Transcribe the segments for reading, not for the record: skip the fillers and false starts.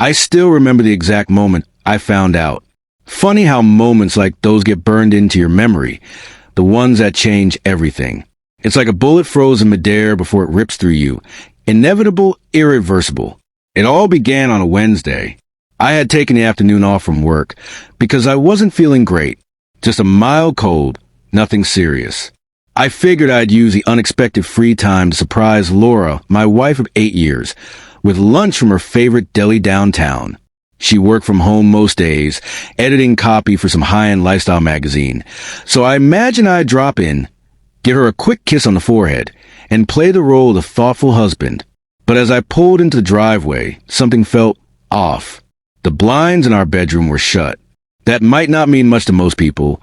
I still remember the exact moment I found out. Funny how moments like those get burned into your memory, the ones that change everything. It's like a bullet frozen midair before it rips through you. Inevitable, irreversible. It all began on a Wednesday. I had taken the afternoon off from work because I wasn't feeling great. Just a mild cold, nothing serious. I figured I'd use the unexpected free time to surprise Laura, my wife of 8 years, with lunch from her favorite deli downtown. She worked from home most days, editing copy for some high-end lifestyle magazine. So I imagined I'd drop in, give her a quick kiss on the forehead, and play the role of the thoughtful husband. But as I pulled into the driveway, something felt off. The blinds in our bedroom were shut. That might not mean much to most people,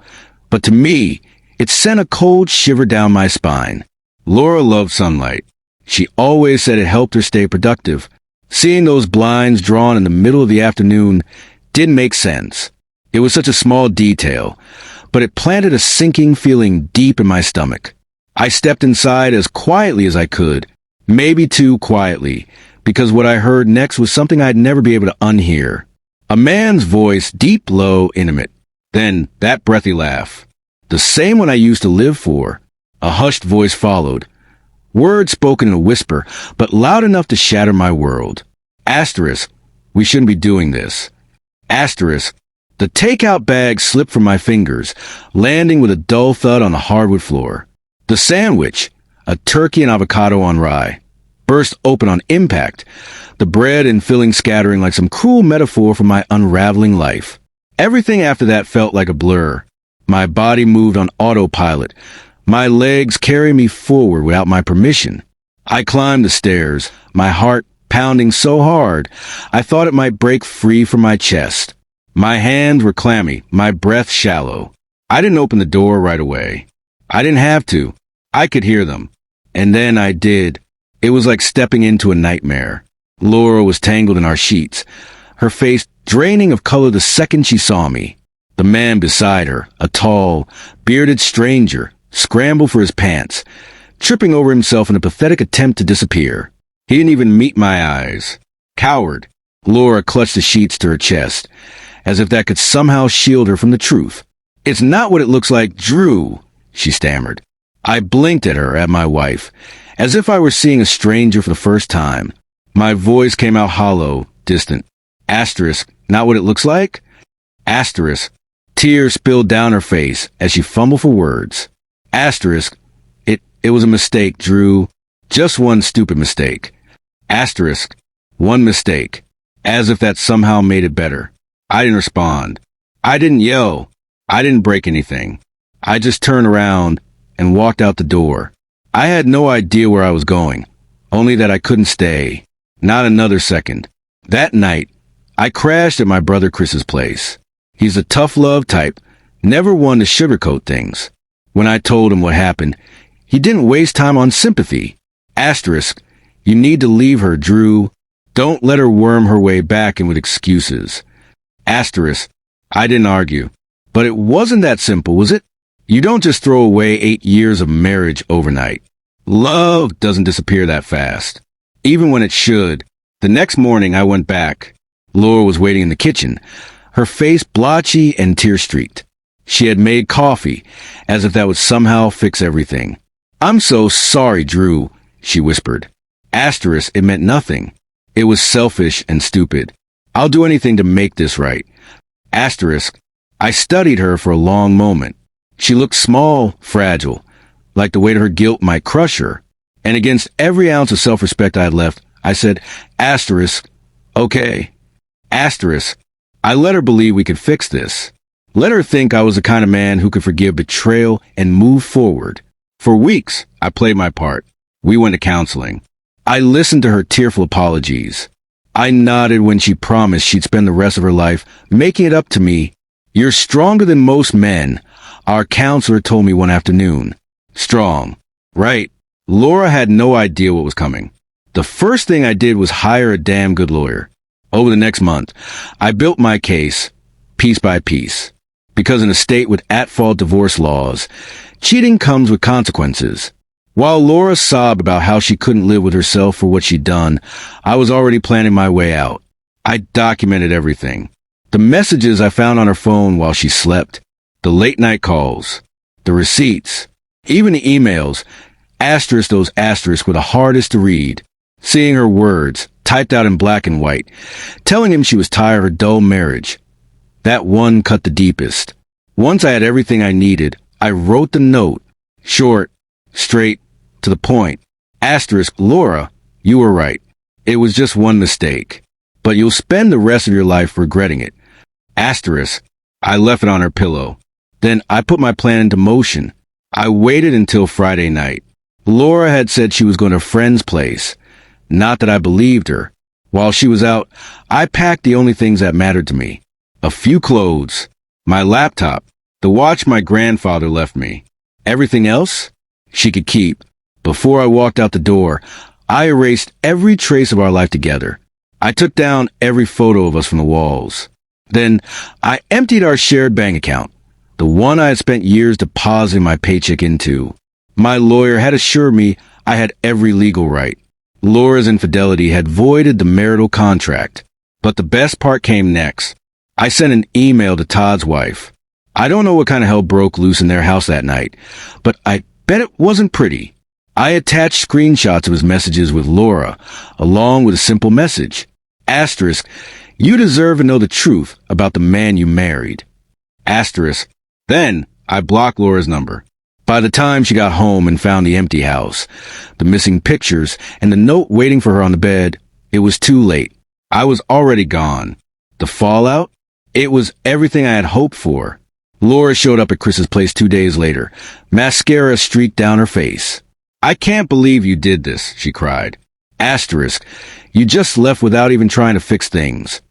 but to me, it sent a cold shiver down my spine. Laura loved sunlight. She always said it helped her stay productive. Seeing those blinds drawn in the middle of the afternoon didn't make sense. It was such a small detail, but it planted a sinking feeling deep in my stomach. I stepped inside as quietly as I could, maybe too quietly, because what I heard next was something I'd never be able to unhear. A man's voice, deep, low, intimate. Then that breathy laugh. The same one I used to live for. A hushed voice followed. Words spoken in a whisper, but loud enough to shatter my world. Asterisk, we shouldn't be doing this. Asterisk, the takeout bag slipped from my fingers, landing with a dull thud on the hardwood floor. The sandwich, a turkey and avocado on rye, burst open on impact, the bread and filling scattering like some cruel metaphor for my unraveling life. Everything after that felt like a blur. My body moved on autopilot. My legs carried me forward without my permission. I climbed the stairs, my heart pounding so hard I thought it might break free from my chest. My hands were clammy, my breath shallow. I didn't open the door right away. I didn't have to. I could hear them. And then I did. It was like stepping into a nightmare. Laura was tangled in our sheets, her face draining of color the second she saw me. The man beside her, a tall, bearded stranger, scrambled for his pants, tripping over himself in a pathetic attempt to disappear. He didn't even meet my eyes. Coward. Laura clutched the sheets to her chest, as if that could somehow shield her from the truth. "It's not what it looks like, Drew," she stammered. I blinked at her, at my wife, as if I were seeing a stranger for the first time. My voice came out hollow, distant. Asterisk, not what it looks like? Asterisk. Tears spilled down her face as she fumbled for words. Asterisk. It was a mistake, Drew. Just one stupid mistake. Asterisk. One mistake. As if that somehow made it better. I didn't respond. I didn't yell. I didn't break anything. I just turned around and walked out the door. I had no idea where I was going, only that I couldn't stay. Not another second. That night, I crashed at my brother Chris's place. He's a tough love type, never one to sugarcoat things. When I told him what happened, he didn't waste time on sympathy. Asterisk, you need to leave her, Drew. Don't let her worm her way back in with excuses. Asterisk, I didn't argue. But it wasn't that simple, was it? You don't just throw away 8 years of marriage overnight. Love doesn't disappear that fast. Even when it should. The next morning I went back. Laura was waiting in the kitchen, her face blotchy and tear-streaked. She had made coffee, as if that would somehow fix everything. "I'm so sorry, Drew," she whispered. Asterisk, it meant nothing. It was selfish and stupid. I'll do anything to make this right. Asterisk, I studied her for a long moment. She looked small, fragile, like the weight of her guilt might crush her. And against every ounce of self-respect I had left, I said, asterisk, okay. Asterisk, I let her believe we could fix this. Let her think I was the kind of man who could forgive betrayal and move forward. For weeks, I played my part. We went to counseling. I listened to her tearful apologies. I nodded when she promised she'd spend the rest of her life making it up to me. "You're stronger than most men," our counselor told me one afternoon. Strong. Right. Laura had no idea what was coming. The first thing I did was hire a damn good lawyer. Over the next month, I built my case, piece by piece. Because in a state with at-fault divorce laws, cheating comes with consequences. While Laura sobbed about how she couldn't live with herself for what she'd done, I was already planning my way out. I documented everything. The messages I found on her phone while she slept, the late-night calls, the receipts, even the emails, those asterisks were the hardest to read. Seeing her words, typed out in black and white, telling him she was tired of her dull marriage. That one cut the deepest. Once I had everything I needed, I wrote the note. Short, straight, to the point. Laura, you were right. It was just one mistake. But you'll spend the rest of your life regretting it. I left it on her pillow. Then I put my plan into motion. I waited until Friday night. Laura had said she was going to a friend's place. Not that I believed her. While she was out, I packed the only things that mattered to me. A few clothes, my laptop, the watch my grandfather left me. Everything else, she could keep. Before I walked out the door, I erased every trace of our life together. I took down every photo of us from the walls. Then I emptied our shared bank account, the one I had spent years depositing my paycheck into. My lawyer had assured me I had every legal right. Laura's infidelity had voided the marital contract. But the best part came next. I sent an email to Todd's wife. I don't know what kind of hell broke loose in their house that night, but I bet it wasn't pretty. I attached screenshots of his messages with Laura, along with a simple message. You deserve to know the truth about the man you married. Then I blocked Laura's number. By the time she got home and found the empty house, the missing pictures, and the note waiting for her on the bed, it was too late. I was already gone. The fallout? It was everything I had hoped for. Laura showed up at Chris's place 2 days later. Mascara streaked down her face. I can't believe you did this, she cried. You just left without even trying to fix things.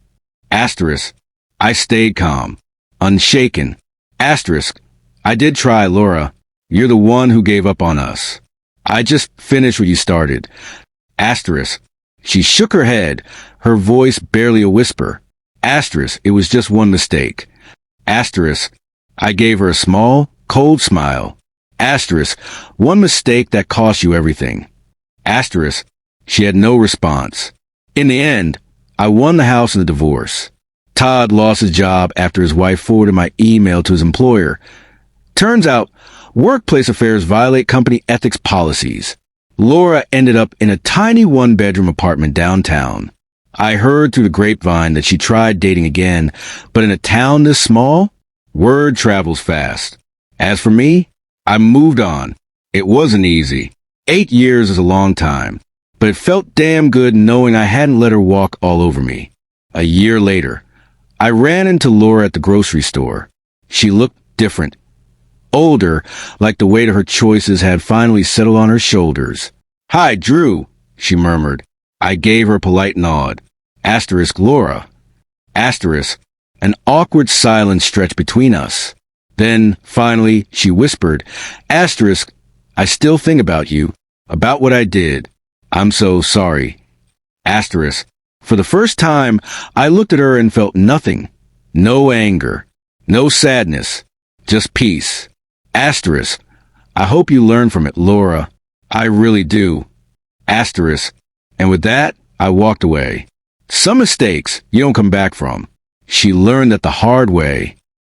I stayed calm, unshaken. I did try, Laura. You're the one who gave up on us. I just finished what you started. She shook her head, her voice barely a whisper. It was just one mistake. I gave her a small, cold smile. One mistake that cost you everything. She had no response. In the end, I won the house and the divorce. Todd lost his job after his wife forwarded my email to his employer. Turns out, workplace affairs violate company ethics policies. Laura ended up in a tiny one-bedroom apartment downtown. I heard through the grapevine that she tried dating again, but in a town this small, word travels fast. As for me, I moved on. It wasn't easy. 8 years is a long time, but it felt damn good knowing I hadn't let her walk all over me. A year later, I ran into Laura at the grocery store. She looked different. Older, like the weight of her choices had finally settled on her shoulders. "Hi, Drew," she murmured. I gave her a polite nod. Laura. An awkward silence stretched between us. Then, finally, she whispered, I still think about you, about what I did. I'm so sorry. For the first time, I looked at her and felt nothing. No anger. No sadness. Just peace. I hope you learn from it, Laura. I really do. And with that, I walked away. Some mistakes you don't come back from. She learned that the hard way.